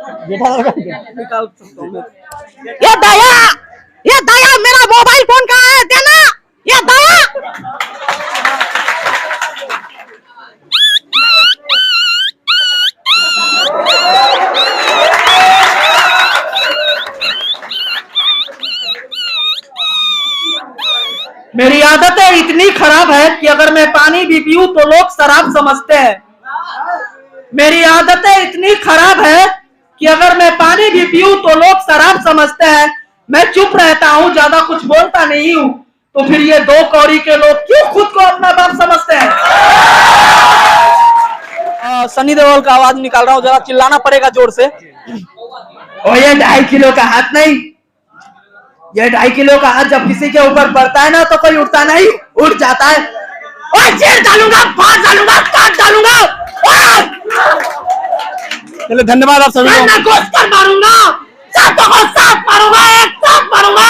निकाल सकता हूँ। ये दया मेरा मोबाइल फोन कहाँ है, देना ये दया। मेरी आदतें इतनी खराब है कि अगर मैं पानी भी पीऊं तो लोग शराब समझते हैं। मेरी आदतें इतनी खराब है कि अगर मैं पानी भी पीऊं तो लोग शराब समझते हैं। मैं चुप रहता हूं, ज्यादा कुछ बोलता नहीं हूं, तो फिर ये दो कौड़ी के लोग क्यों खुद को अपना बाप समझते हैं। सनी देओल का आवाज निकाल रहा हूं, जरा चिल्लाना पड़ेगा जोर से। और ये 2.5 किलो का हाथ नहीं, ये 2.5 किलो का हाथ जब किसी के ऊपर पड़ता है ना तो कोई उठता नहीं, उठ जाता है। और चीर डालूंगा, फाड़ डालूंगा, काट डालूंगा। चलिए धन्यवाद आप सभी को। गोश्त कर मारूंगा, सबको साफ मारूंगा, एक साफ मारूंगा।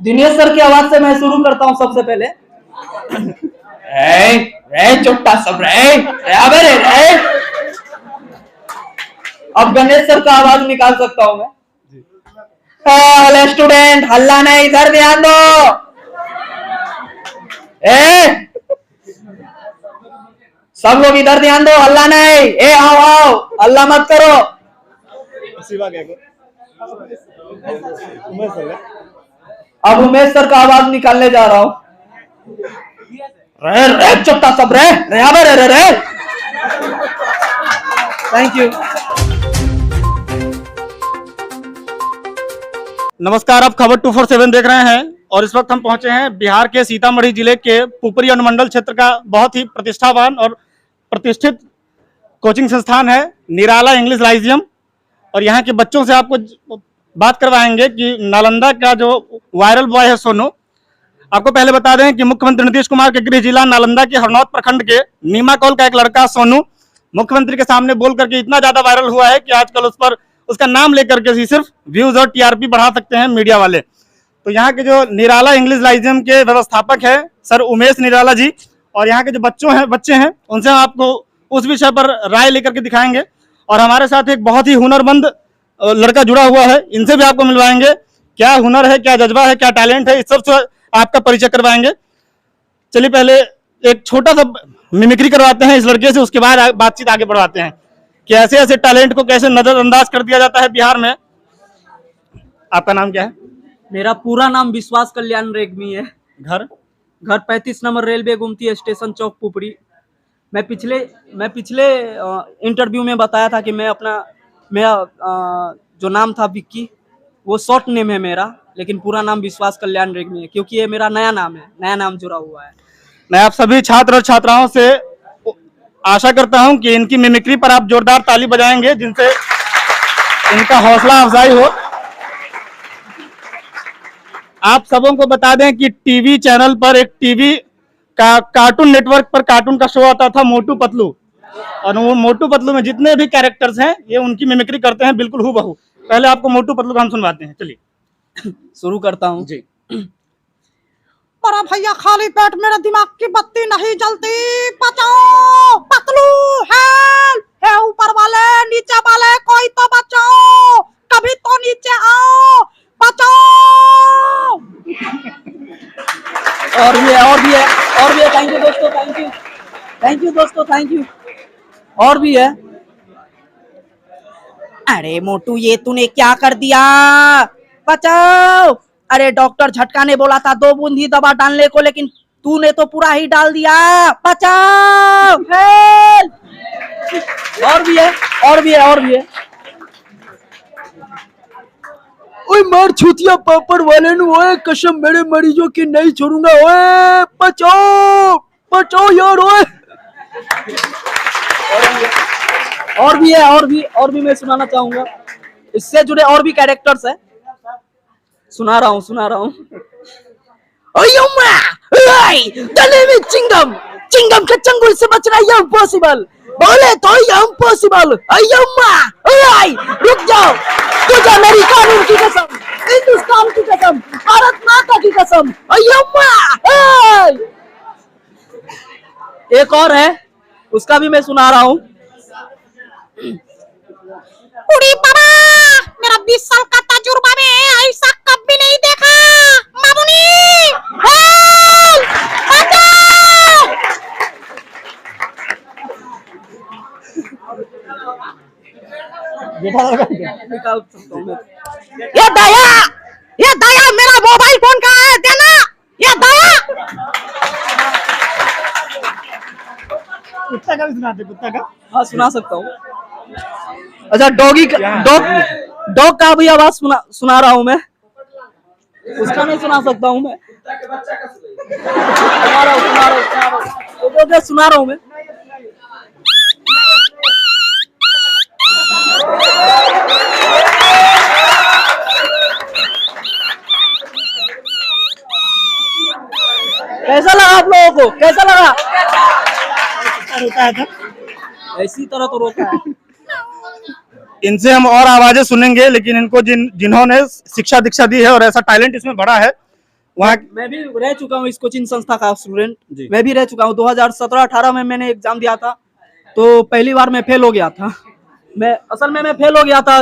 दिनेश सर की आवाज से मैं शुरू करता हूं सबसे पहले। रे चुट्टा सब रे, अब गणेश सर का आवाज निकाल सकता हूं मैं। हेलो स्टूडेंट, हल्ला नहीं, इधर ध्यान दो। सब लोग इधर ध्यान दो, हल्ला नहीं। आओ आओ, हल्ला मत करो। अब उमेश सर का आवाज निकालने जा रहा हूं। रे रे चुट्टा सब रे, रे रे रे। Thank you. नमस्कार, आप खबर 247 देख रहे हैं और इस वक्त हम पहुंचे हैं बिहार के सीतामढ़ी जिले के पुपरी अनुमंडल क्षेत्र का बहुत ही प्रतिष्ठावान और प्रतिष्ठित कोचिंग संस्थान है निराला इंग्लिश लाइजियम। और यहाँ के बच्चों से आपको बात करवाएंगे कि नालंदा का जो वायरल बॉय है सोनू। आपको पहले बता दें कि मुख्यमंत्री नीतीश कुमार के गृह जिला नालंदा के हरनौत प्रखंड के नीमाकौल का एक लड़का सोनू मुख्यमंत्री के सामने बोल करके इतना ज्यादा वायरल हुआ है कि आजकल उस पर उसका नाम लेकर के ही सिर्फ व्यूज और टीआरपी बढ़ा सकते हैं मीडिया वाले। तो यहाँ के जो निराला इंग्लिश लाइजियम के व्यवस्थापक है सर उमेश निराला जी, और यहाँ के जो बच्चे हैं उनसे हम आपको उस विषय पर राय लेकर के दिखाएंगे। और हमारे साथ एक बहुत ही हुनरमंद लड़का जुड़ा हुआ है, इनसे भी आपको मिलवाएंगे क्या हुनर है, क्या जज्बा है, क्या टैलेंट है, इस सब से आपका परिचय करवाएंगे। चलिए पहले एक छोटा सा मिमिक्री करवाते हैं इस लड़के से, उसके बाद बातचीत आगे बढ़ाते हैं कि ऐसे ऐसे टैलेंट को कैसे नजरअंदाज कर दिया जाता है बिहार में। आपका नाम क्या है? मेरा पूरा नाम विश्वास कल्याण रेग्मी है। घर 35 नंबर रेलवे गुमती स्टेशन चौक पुपरी। मैं पिछले इंटरव्यू में बताया था कि मेरा जो नाम था विक्की, वो शॉर्ट नेम है मेरा, लेकिन पूरा नाम विश्वास कल्याण रेग्मी है क्योंकि ये मेरा नया नाम है, नया नाम जुड़ा हुआ है। मैं आप सभी छात्र और छात्राओं से आशा करता हूं कि इनकी मिमिक्री पर आप जोरदार ताली बजाएंगे जिनसे इनका हौसला अफजाई हो। आप सबों को बता दें कि टीवी चैनल पर एक टीवी का कार्टून नेटवर्क पर कार्टून का शो आता था मोटू पतलू, और वो मोटू पतलू में जितने भी कैरेक्टर्स हैं ये उनकी मिमिक्री करते हैं बिल्कुल हूबहू। पहले आपको मोटू पतलू का हम सुनवाते हैं, चलिए शुरू करता हूँ जी। बड़ा भैया खाली पेट मेरे दिमाग की बत्ती नहीं जलती, बचाओ पतलू है ऊपर वाले नीचे वाले कोई तो बचाओ, कभी तो नीचे आओ, बचाओ। और भी है। थैंक यू दोस्तों, थैंक यू। और भी है। अरे मोटू ये तूने क्या कर दिया, बचाओ। अरे डॉक्टर झटका ने बोला था 2 बूंद ही दवा डालने को, लेकिन तूने तो पूरा ही डाल दिया, बचाओ। और भी है। ओए मार छूतिया पापड़ वाले नु, ओए कसम मेरे मरीजों की नहीं छोड़ूंगा, ओए बचाओ यार ओए। और भी मैं सुनाना चाहूंगा। इससे जुड़े और भी कैरेक्टर्स है, सुना रहा हूँ। गले में चिंगम के चंगुल से बचना ये इम्पॉसिबल, बोले तो ये इम्पॉसिबल। रुक जाओ, तुझे मेरी कानून की कसम, हिंदुस्तान की कसम, भारत माता की कसम। एक और है, उसका भी मैं सुना रहा हूँ। उड़ी बाबा, मेरा 20 साल का तजुर्बा में ऐसा कभी नहीं देखा। मामुनी हेल्प, बचाओ। निकाल सकता हूँ मैं। ये दया मेरा मोबाइल फोन का है, देना। ये दया कुत्ता का भी सुनाते, कुत्ता का। हाँ सुना सकता हूँ। अच्छा डॉग का भी आवाज सुना रहा हूँ मैं, उसका नहीं सुना सकता हूँ मैं। सुना रहा हूँ मैं। कैसा लगा आप लोगों को, कैसा लगा? रोता था ऐसी तरह तो रोता है। इनसे हम और आवाजें सुनेंगे, लेकिन इनको जिन्होंने शिक्षा दीक्षा दी है और ऐसा टैलेंट इसमें भरा है, वहाँ मैं भी रह चुका हूँ इस कोचिंग संस्था का स्टूडेंट, मैं भी रह चुका हूँ। 2017-18 में मैंने एग्जाम दिया था, तो पहली बार मैं फेल हो गया था। मैं फेल हो गया था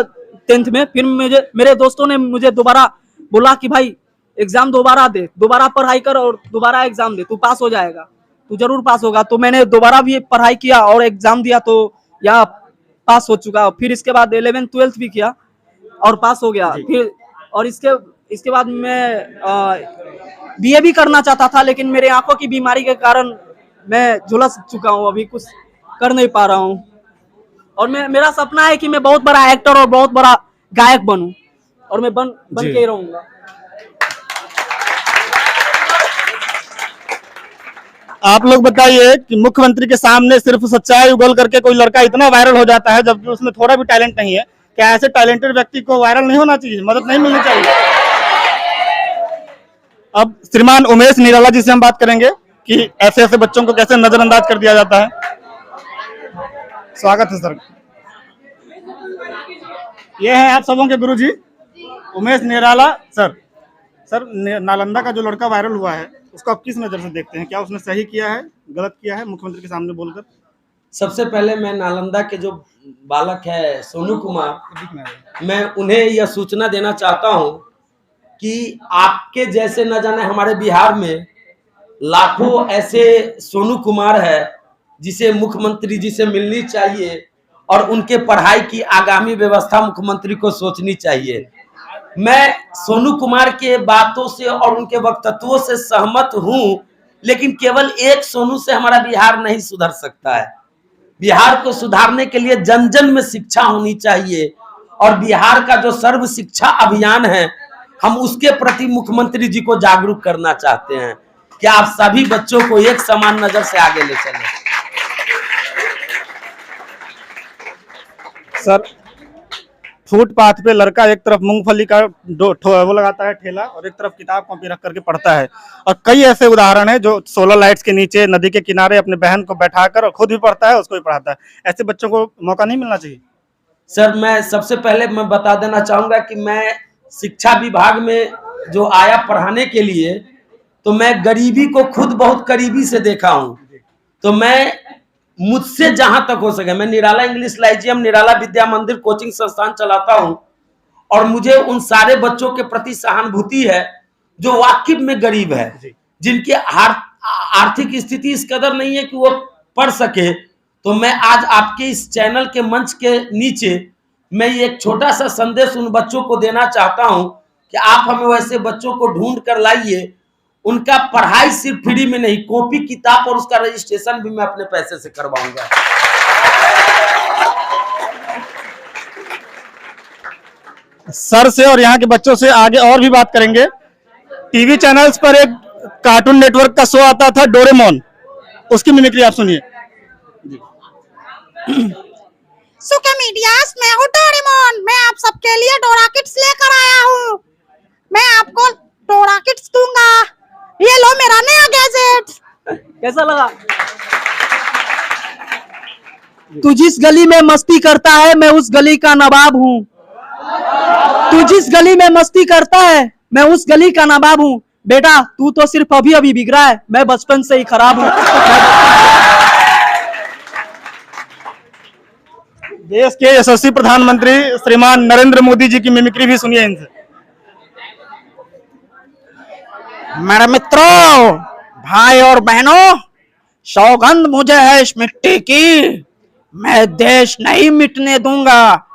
10th में। फिर मेरे दोस्तों ने मुझे दोबारा बोला कि भाई एग्जाम दोबारा दे, दोबारा पढ़ाई कर और दोबारा एग्जाम दे, तू पास हो जाएगा, तू जरूर पास होगा। तो मैंने दोबारा भी पढ़ाई किया और एग्जाम दिया, तो यहाँ पास हो चुका। फिर इसके बाद 11th 12th भी किया और पास हो गया। फिर और इसके बाद मैं बीए भी करना चाहता था, लेकिन मेरे आंखों की बीमारी के कारण मैं झुलस चुका हूँ, अभी कुछ कर नहीं पा रहा हूँ। और मेरा सपना है कि मैं बहुत बड़ा एक्टर और बहुत बड़ा गायक बनूं, और मैं बन के ही रहूंगा। आप लोग बताइए कि मुख्यमंत्री के सामने सिर्फ सच्चाई उगल करके कोई लड़का इतना वायरल हो जाता है, जबकि उसमें थोड़ा भी टैलेंट नहीं है। क्या ऐसे टैलेंटेड व्यक्ति को वायरल नहीं होना चाहिए, मदद नहीं मिलनी चाहिए? अब श्रीमान उमेश निराला जी से हम बात करेंगे कि ऐसे ऐसे बच्चों को कैसे नजरअंदाज कर दिया जाता है। स्वागत है सर। ये हैं आप सबों के गुरुजी उमेश निराला सर। सर, नालंदा का जो लड़का वायरल हुआ है, उसको आप किस नजर से देखते हैं? क्या उसने सही किया है, गलत किया है मुख्यमंत्री के सामने बोलकर? सबसे पहले मैं नालंदा के जो बालक है सोनू कुमार, मैं उन्हें यह सूचना देना चाहता हूं कि आपके जैसे न जाने हमारे बिहार में लाखों ऐसे सोनू कुमार है जिसे मुख्यमंत्री जी से मिलनी चाहिए और उनके पढ़ाई की आगामी व्यवस्था मुख्यमंत्री को सोचनी चाहिए। मैं सोनू कुमार के बातों से और उनके वक्तव्यों से सहमत हूं, लेकिन केवल एक सोनू से हमारा बिहार नहीं सुधर सकता है। बिहार को सुधारने के लिए जन जन में शिक्षा होनी चाहिए, और बिहार का जो सर्व शिक्षा अभियान है, हम उसके प्रति मुख्यमंत्री जी को जागरूक करना चाहते हैं कि आप सभी बच्चों को एक समान नजर से आगे ले चलें। सर, फुटपाथ पे लड़का एक तरफ मूंगफली का वो लगाता है ठेला, और एक तरफ किताब कॉपी रख करके पढ़ता है। और कई ऐसे उदाहरण हैं जो सोलर लाइट्स के नीचे नदी के किनारे अपने बहन को बैठाकर खुद भी पढ़ता है, उसको भी पढ़ाता है। ऐसे बच्चों को मौका नहीं मिलना चाहिए? सर, मैं सबसे पहले मैं बता देना चाहूंगा कि मैं शिक्षा विभाग में जो आया पढ़ाने के लिए, तो मैं गरीबी को खुद बहुत करीबी से देखा हूं। तो मैं मुझसे जहां तक हो सके, मैं निराला इंग्लिश लाइजियम, निराला विद्या मंदिर कोचिंग संस्थान चलाता हूं, और मुझे उन सारे बच्चों के प्रति सहानुभूति है जो वाकई में गरीब है, जिनकी आर्थिक स्थिति इस कदर नहीं है कि वो पढ़ सके। तो मैं आज आपके इस चैनल के मंच के नीचे मैं ये एक छोटा सा संदेश उन बच्चों को देना चाहता हूं कि आप हमें वैसे बच्चों को ढूंढ कर लाइए। उनका पढ़ाई सिर्फ फ्री में नहीं, कॉपी किताब और उसका रजिस्ट्रेशन भी मैं अपने पैसे से करवाऊंगा। सर से और यहाँ के बच्चों से आगे और भी बात करेंगे। टीवी चैनल्स पर एक कार्टून नेटवर्क का शो आता था डोरेमोन, उसकी मिमिक्री आप सुनिए। सुके मीडियास, मैं हूँ डोरेमोन। मैं आप सबके लिए डोरा किट्स लेकर आया हूँ। मैं आपको डोरा किट्स दूंगा। ये लो मेरा नया गैजेट। कैसा लगा? तू जिस गली में मस्ती करता है, मैं उस गली का नवाब हूँ। तू जिस गली में मस्ती करता है, मैं उस गली का नवाब हूँ। बेटा, तू तो सिर्फ अभी अभी बिगड़ा है, मैं बचपन से ही खराब हूँ। देश के यशस्वी प्रधानमंत्री श्रीमान नरेंद्र मोदी जी की मिमिक्री भी सुनिए इनसे। मेरे मित्रों, भाई और बहनों, सौगंध मुझे है इस मिट्टी की, मैं देश नहीं मिटने दूंगा,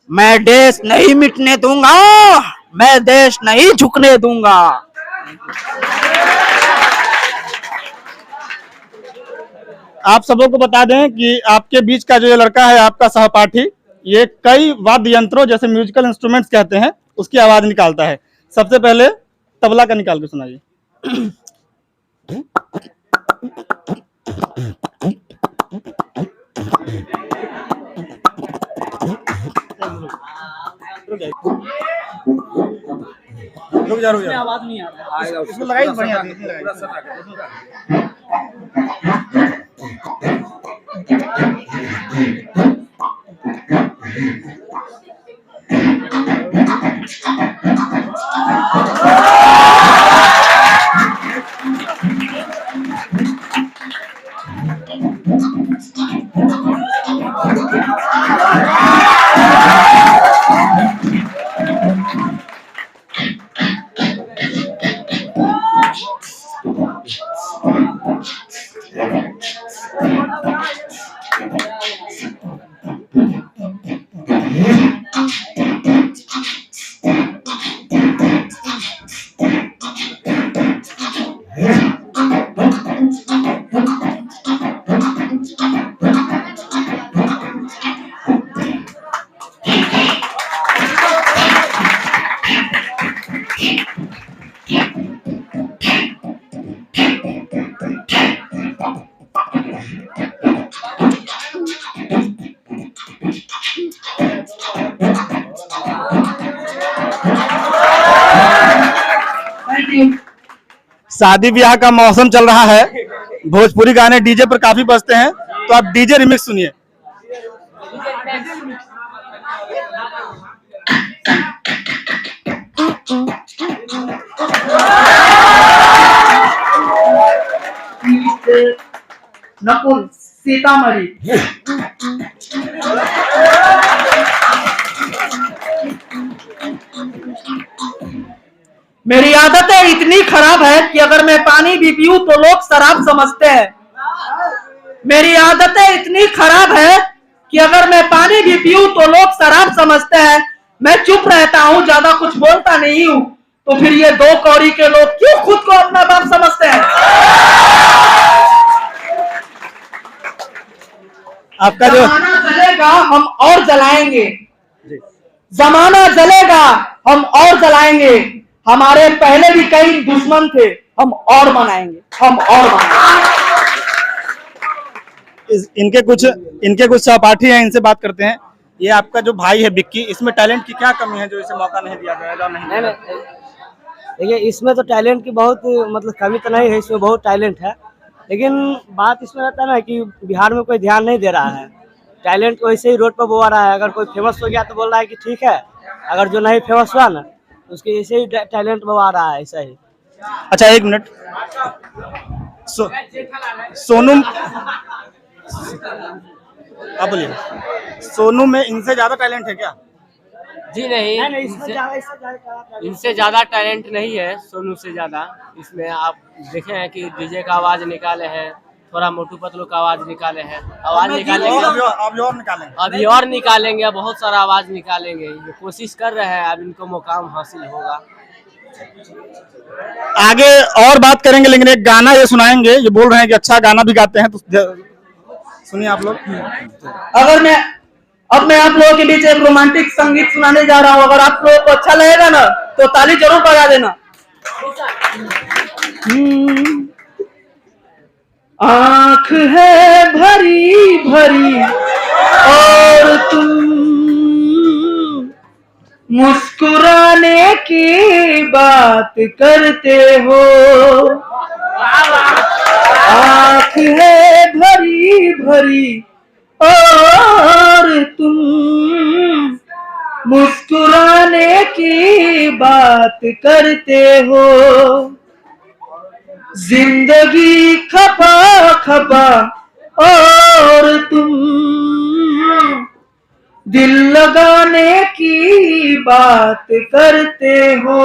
मैं देश नहीं मिटने दूंगा, मैं देश नहीं झुकने दूंगा। आप सबों को बता दें कि आपके बीच का जो ये लड़का है, आपका सहपाठी, ये कई वाद्य यंत्रों जैसे म्यूजिकल इंस्ट्रूमेंट्स कहते हैं उसकी आवाज निकालता है। सबसे पहले तबला का निकाल के सुनाइए। रुक जा आवाज नहीं आ रहा है, इसमें लगाई बढ़िया शादी ब्याह का मौसम चल रहा है, भोजपुरी गाने डीजे पर काफी बजते हैं, तो आप डीजे रिमिक्स सुनिए। नकुल सीतामढ़ी। मेरी आदतें इतनी खराब है कि अगर मैं पानी भी पीऊं तो लोग शराब समझते हैं। मेरी आदतें इतनी खराब है कि अगर मैं पानी भी पीऊं तो लोग शराब समझते हैं। मैं चुप रहता हूं, ज्यादा कुछ बोलता नहीं हूं, तो फिर ये दो कौड़ी के लोग क्यों खुद को अपना बाप समझते हैं? आपका जो जमाना जलेगा हम और जलाएंगे, जमाना जलेगा हम और जलाएंगे। हमारे पहले भी कई दुश्मन थे, हम और मनाएंगे, हम और मनाएंगे। इनके कुछ सहपाठी हैं, इनसे बात करते हैं। ये आपका जो भाई है बिक्की, इसमें टैलेंट की क्या कमी है जो इसे मौका नहीं दिया जाएगा? नहीं, देखिए इसमें तो टैलेंट की बहुत मतलब कमी तो नहीं है, इसमें बहुत टैलेंट है, लेकिन बात इसमें रहता है ना कि बिहार में कोई ध्यान नहीं दे रहा है। टैलेंट को ऐसे ही रोड पर बोल रहा है, अगर कोई फेमस हो गया तो बोल रहा है कि ठीक है, अगर जो नहीं फेमस हुआ ना उसके ऐसे ही टैलेंट बवा रहा है, ऐसा ही। अच्छा एक मिनट, सोनू आप बोलिए, सोनू में इनसे ज्यादा टैलेंट है क्या? जी नहीं, इनसे ज्यादा टैलेंट नहीं है सोनू से ज्यादा। इसमें आप देखे हैं कि डीजे का आवाज निकाले हैं, थोड़ा मोटू पतलू का आवाज निकाले हैं, आवाज निकालेंगे अभी और निकालेंगे, बहुत सारा आवाज निकालेंगे, ये कोशिश कर रहे हैं, अब इनको मुकाम हासिल होगा। आगे और बात करेंगे, लेकिन एक गाना ये सुनाएंगे, ये बोल रहे हैं कि अच्छा गाना भी गाते हैं, तो सुनिए आप लोग। अब मैं आप लोगों के बीच एक रोमांटिक संगीत सुनाने जा रहा हूँ। अगर आप लोगों को अच्छा लगेगा ना तो ताली जरूर बजा देना। आँख है भरी भरी और तुम मुस्कुराने की बात करते हो। आँख है भरी भरी और तुम मुस्कुराने की बात करते हो। जिंदगी खपा खपा और तुम दिल लगाने की बात करते हो,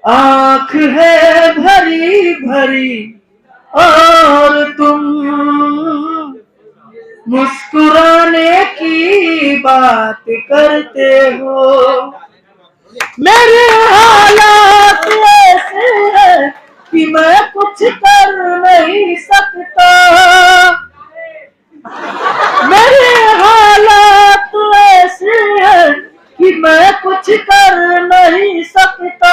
आंख है भरी भरी और तुम मुस्कुराने की बात करते हो। मेरे हालात ऐसे हैं कि मैं कुछ कर नहीं सकता, मेरे हालात ऐसे हैं कि मैं कुछ कर नहीं सकता।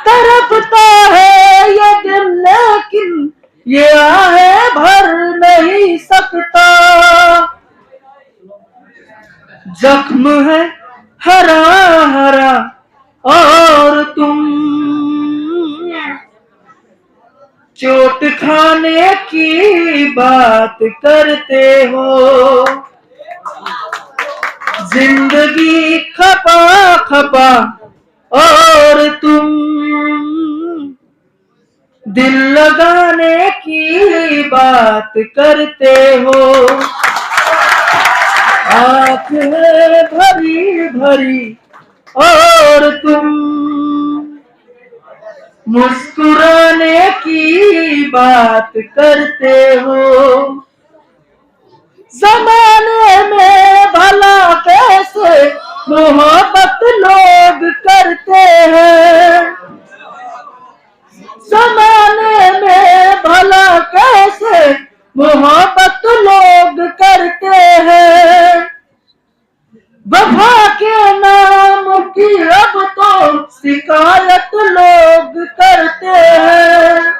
तड़पता है ये दिल लेकिन ये आहें भर नहीं सकता। जख्म है हरा हरा और तुम चोट खाने की बात करते हो। जिंदगी खपा खपा और तुम दिल लगाने की बात करते हो। आंख है भरी भरी और तुम मुस्कुराने की बात करते हो। ज़माने में भला कैसे मोहब्बत लोग करते हैं, ज़माने में भला कैसे मोहब्बत लोग करते हैं। वफा के नाम की अब तो शिकायत लोग करते हैं।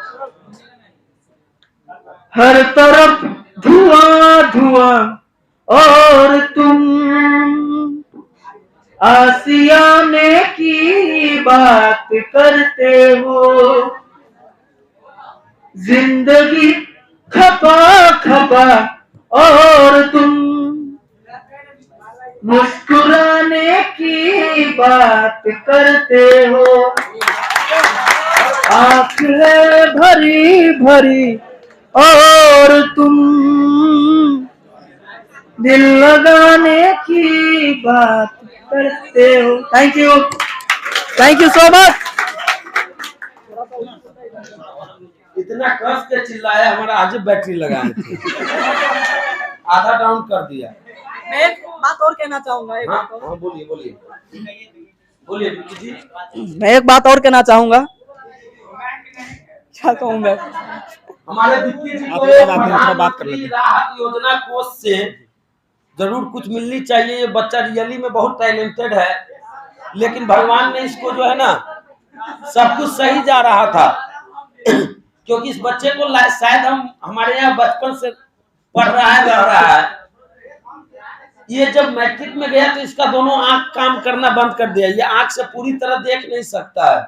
हर तरफ धुआं धुआं और तुम आशियाने की बात करते हो। जिंदगी खपा खपा और तुम मुस्कुराने की बात करते हो। आंख है भरी भरी और तुम दिल लगाने की बात करते हो। Thank you so much. इतना कस के चिल्लाया, हमारा आज बैटरी लगाए थे, आधा डाउन कर दिया। मैं एक बात और कहना चाहूंगा। हाँ, बोलिए बोलिए बोलिए विक्की जी। मैं एक बात और कहना चाहूंगा। क्या कहूँ मैं? हमारे विक्की जी को प्रधानमंत्री राहत योजना कोष से जरूर कुछ मिलनी चाहिए। ये बच्चा रियली में बहुत टैलेंटेड है, लेकिन भगवान ने इसको जो है ना, सब कुछ सही जा रहा था क्योंकि इस बच्चे को शायद हमारे यहाँ बचपन से पढ़ रहा है, रह रहा है। ये जब मैट्रिक में गया तो इसका दोनों आंख काम करना बंद कर दिया। ये आंख से पूरी तरह देख नहीं सकता है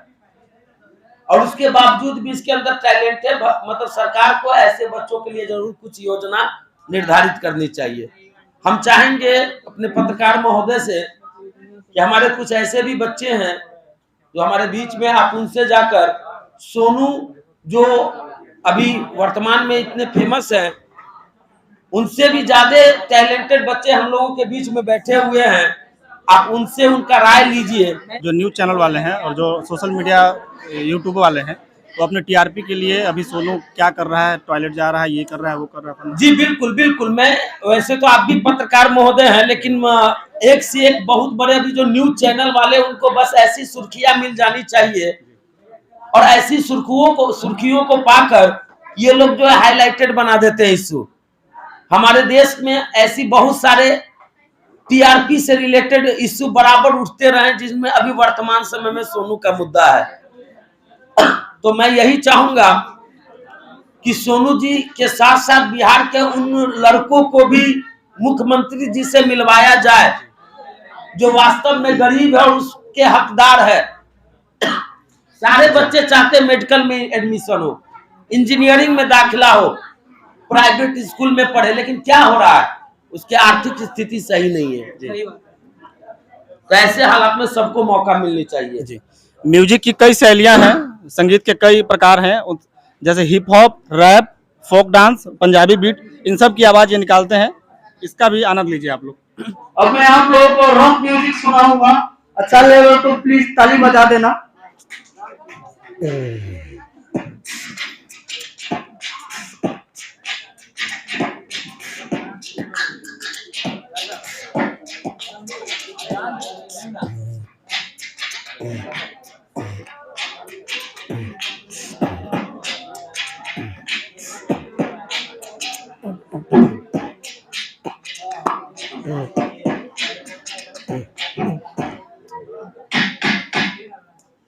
और उसके बावजूद भी इसके अंदर टैलेंट है। मतलब सरकार को ऐसे बच्चों के लिए जरूर कुछ योजना निर्धारित करनी चाहिए। हम चाहेंगे अपने पत्रकार महोदय से कि हमारे कुछ ऐसे भी बच्चे हैं जो हमारे बीच में, आप उनसे जाकर सोनू जो अभी वर्तमान में इतने फेमस हैं, उनसे भी ज्यादा टैलेंटेड बच्चे हम लोगों के बीच में बैठे हुए हैं। आप उनसे उनका राय लीजिए। जो न्यूज चैनल वाले हैं और जो सोशल मीडिया यूट्यूब वाले हैं, वो अपने टीआरपी के लिए अभी सोनू क्या कर रहा है, टॉयलेट जा रहा है, ये कर रहा है, वो कर रहा है। जी बिल्कुल बिल्कुल। मैं वैसे तो आप भी पत्रकार महोदय हैं, लेकिन एक से एक बहुत बड़े अभी जो न्यूज चैनल वाले, उनको बस ऐसी सुर्खियां मिल जानी चाहिए और ऐसी सुर्खियों को पाकर ये लोग जो है हाईलाइटेड बना देते हैं इशू। हमारे देश में ऐसी बहुत सारे टीआरपी से रिलेटेड इश्यू बराबर उठते रहे, जिसमें अभी वर्तमान समय में सोनू का मुद्दा है। तो मैं यही चाहूंगा कि सोनू जी के साथ साथ बिहार के उन लड़कों को भी मुख्यमंत्री जी से मिलवाया जाए जो वास्तव में गरीब है और उसके हकदार है। सारे बच्चे चाहते मेडिकल में एडमिशन हो, इंजीनियरिंग में दाखिला हो, प्राइवेट स्कूल में पढ़े, लेकिन क्या हो रहा है, उसकी आर्थिक स्थिति सही नहीं है। तो ऐसे हालात में सबको मौका मिलनी चाहिए। जी, म्यूजिक की कई शैलियां हैं, संगीत के कई प्रकार हैं, जैसे hip hop, rap, folk dance, Punjabi beat, इन सब की आवाज ये निकालते हैं। इसका भी आनंद लीजिए आप लोग। अब मैं आप लोगों को रॉक म्यूजिक सुनाऊंगा, अच्छा लेवल तो प्लीज ताली बजा देना।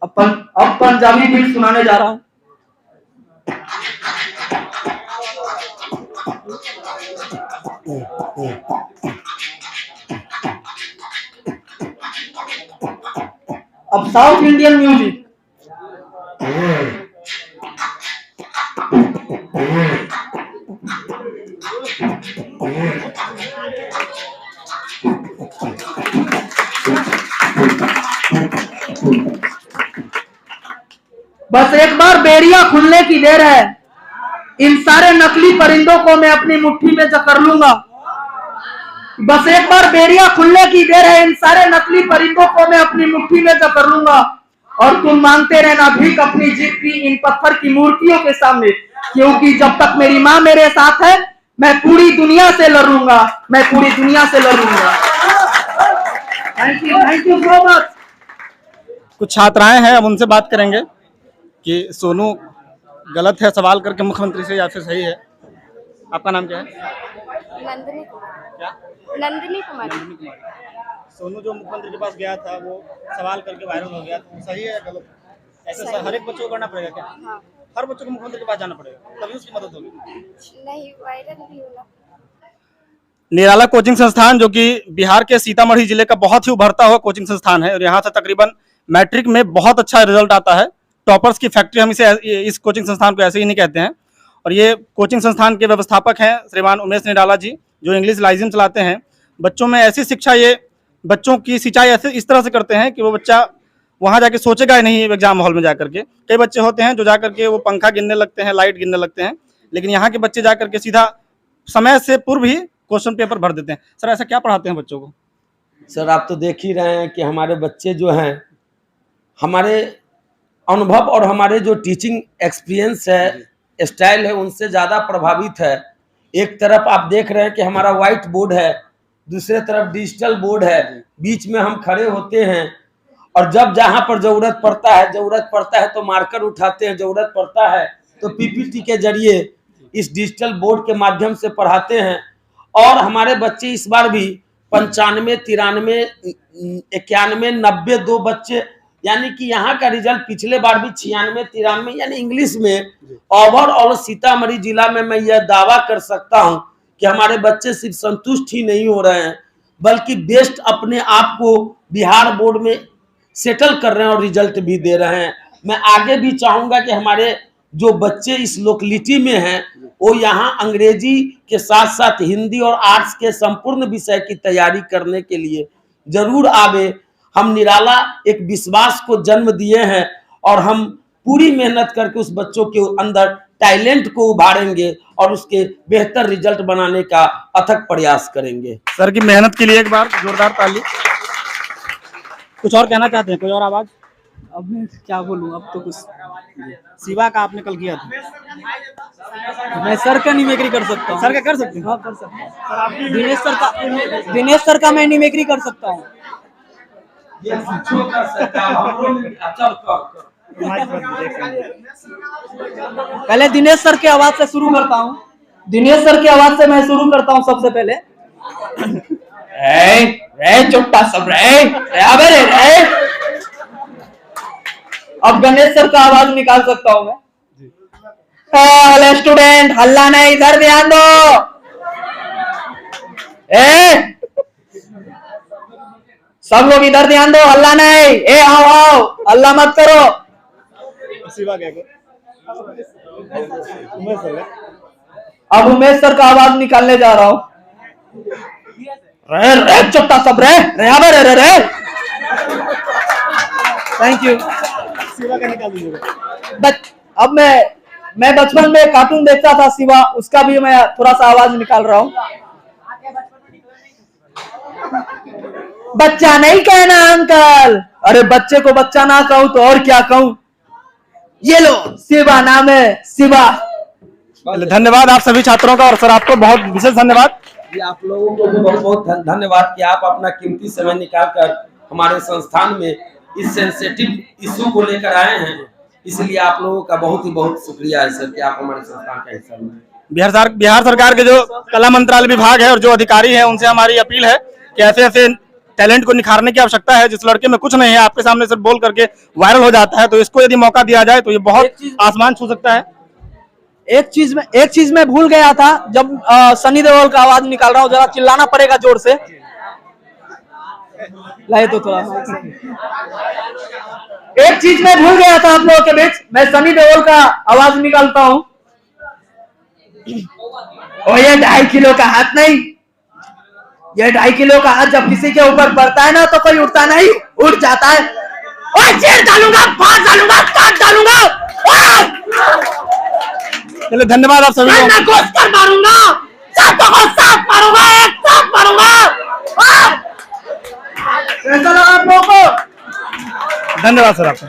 अब पंजाबी बीट सुनाने जा रहा हूं। अब साउथ इंडियन म्यूजिक। बस एक बार बेड़िया खुलने की देर है, इन सारे नकली परिंदों को मैं अपनी मुट्ठी में जकड़ लूंगा। बस एक बार बेड़िया खुलने की देर है, इन सारे नकली परिंदों को मैं अपनी मुट्ठी में जकड़ लूंगा। और तुम मांगते रहना भीख अपनी जिद की इन पत्थर की मूर्तियों के सामने, क्योंकि जब तक मेरी माँ मेरे साथ है मैं पूरी दुनिया से लड़ूंगा, मैं पूरी दुनिया से लड़ूंगा। Thank you so much. कुछ छात्राएं हैं, अब उनसे बात करेंगे कि सोनू गलत है सवाल करके मुख्यमंत्री से या फिर सही है। आपका नाम क्या है? नंदिनी कुमार। क्या? नंदिनी कुमार। नंदिनी कुमारी। सोनू जो मुख्यमंत्री के पास गया था वो सवाल करके वायरल हो गया, तो सही है या गलत? ऐसे हर एक बच्चों को करना पड़ेगा क्या? हाँ। हर बच्चों को मुख्यमंत्री के पास जाना पड़ेगा तभी उसकी मदद होगी? नहीं, वायरल भी होगा। निराला कोचिंग संस्थान जो कि बिहार के सीतामढ़ी जिले का बहुत ही उभरता हुआ कोचिंग संस्थान है और यहाँ से तकरीबन मैट्रिक में बहुत अच्छा रिजल्ट आता है। टॉपर्स की फैक्ट्री, हम इसे इस कोचिंग संस्थान को ऐसे ही नहीं कहते हैं। और ये कोचिंग संस्थान के व्यवस्थापक हैं श्रीमान उमेश निराला जी, जो इंग्लिश लाइजिम चलाते हैं। बच्चों में ऐसी शिक्षा, ये बच्चों की सिंचाई ऐसे इस तरह से करते हैं कि वो बच्चा वहाँ जाके सोचेगा ही नहीं एग्जाम हॉल में जाकर के। कई बच्चे होते हैं जो जाकर के वो पंखा गिनने लगते हैं, लाइट गिनने लगते हैं, लेकिन यहाँ के बच्चे जाकर के सीधा समय से पूर्व ही क्वेश्चन पेपर भर देते हैं। सर ऐसा क्या पढ़ाते हैं बच्चों को? सर आप तो देख ही रहे हैं कि हमारे बच्चे जो हैं, हमारे अनुभव और हमारे जो टीचिंग एक्सपीरियंस है, स्टाइल है, उनसे ज़्यादा प्रभावित है। एक तरफ आप देख रहे हैं कि हमारा व्हाइट बोर्ड है, दूसरे तरफ डिजिटल बोर्ड है, बीच में हम खड़े होते हैं और जब जहाँ पर जरूरत पड़ता है तो मार्कर उठाते हैं, जरूरत पड़ता है तो पीपीटी के जरिए इस डिजिटल बोर्ड के माध्यम से पढ़ाते हैं। और हमारे बच्चे इस बार भी 95, 93, 91, 90 2 बच्चे, यानी कि यहाँ का रिजल्ट पिछले बार भी 96, 93, यानी इंग्लिश में ओवरऑल सीतामढ़ी जिला में मैं यह दावा कर सकता हूँ कि हमारे बच्चे सिर्फ संतुष्ट ही नहीं हो रहे हैं बल्कि बेस्ट अपने आप को बिहार बोर्ड में सेटल कर रहे हैं और रिजल्ट भी दे रहे हैं। मैं आगे भी चाहूंगा कि हमारे जो बच्चे इस लोकेलिटी में हैं वो यहाँ अंग्रेजी के साथ साथ हिंदी और आर्ट्स के संपूर्ण विषय की तैयारी करने के लिए जरूर आवे। हम निराला एक विश्वास को जन्म दिए हैं और हम पूरी मेहनत करके उस बच्चों के अंदर टैलेंट को उभारेंगे और उसके बेहतर रिजल्ट बनाने का अथक प्रयास करेंगे। सर की मेहनत के लिए एक बार जोरदार ताली। कुछ और कहना चाहते हैं? कोई और आवाज? अब मैं क्या बोलूं, अब तो कुछ। शिवा का आपने कल किया था। मैं सर का मिमिक्री कर सकता हूँ। सर का कर सकते हैं? हाँ कर सकता हूँ। दिनेश सर का मैं मिमिक्री कर सकता हूँ। पहले दिनेश सर की आवाज से शुरू करता हूँ। दिनेश सर की आवाज से मैं शुरू करता हूँ सबसे पहले। चुप्पा सब रे। अब गणेश सर का आवाज निकाल सकता हूँ मैं। स्टूडेंट हल्ला नहीं, इधर ध्यान दो। सब लोग इधर ध्यान दो, हल्ला नहीं। आओ हल्ला मत करो। शिवा क्या को? उमेश सर। अब उमेश सर का आवाज निकालने जा रहा हूँ। रे चुप्पा सब रे। Thank you. शिवा का निकाल दीजिएगा। अब मैं बचपन में कार्टून देखता था शिवा, उसका भी मैं थोड़ा सा आवाज निकाल रहा हूँ। बच्चा नहीं कहना अंकल। अरे बच्चे को बच्चा ना कहूं तो और क्या कहूं। ये लो शिवा नाम है, शिवा। धन्यवाद आप सभी छात्रों का, और सर आपको बहुत विशेष धन्यवाद। जी आप लोगों को भी बहुत बहुत धन्यवाद कि आप अपना कीमती समय निकालकर हमारे संस्थान में इस सेंसिटिव इशू को लेकर आए हैं। इसलिए आप लोगों का बहुत शुक्रिया है सर कि आप हमारे संस्थान का हिस्सा बने। बिहार सरकार के जो कला मंत्रालय विभाग है और जो अधिकारी है, उनसे हमारी अपील है कि ऐसे ऐसे टैलेंट को निखारने की आवश्यकता है। जिस लड़के में कुछ नहीं है, आपके सामने सिर्फ बोल करके वायरल हो जाता है, तो इसको यदि मौका दिया जाए तो ये बहुत आसमान छू सकता है। एक चीज मैं भूल गया था, जब सनी देओल का आवाज निकाल रहा हूँ, जरा चिल्लाना पड़ेगा जोर से। लाए तो थोड़ा। एक चीज मैं भूल गया था आप लोगों के बीच, मैं सनी देओल का आवाज निकालता हूँ। और ये 2.5 किलो का हाथ नहीं, ये 2.5 किलो का हाथ जब किसी के ऊपर पड़ता है ना तो कोई उठता नहीं, उठ जाता है। और चीर डालूंगा, फाड़ डालूंगा, काट डालूंगा। चलिए धन्यवाद आप सभी मैं घुस कर मारूंगा, सबको को साथ मारूंगा, एक साथ मारूंगा। कैसा लगा आप लोगों को? धन्यवाद सर आपका।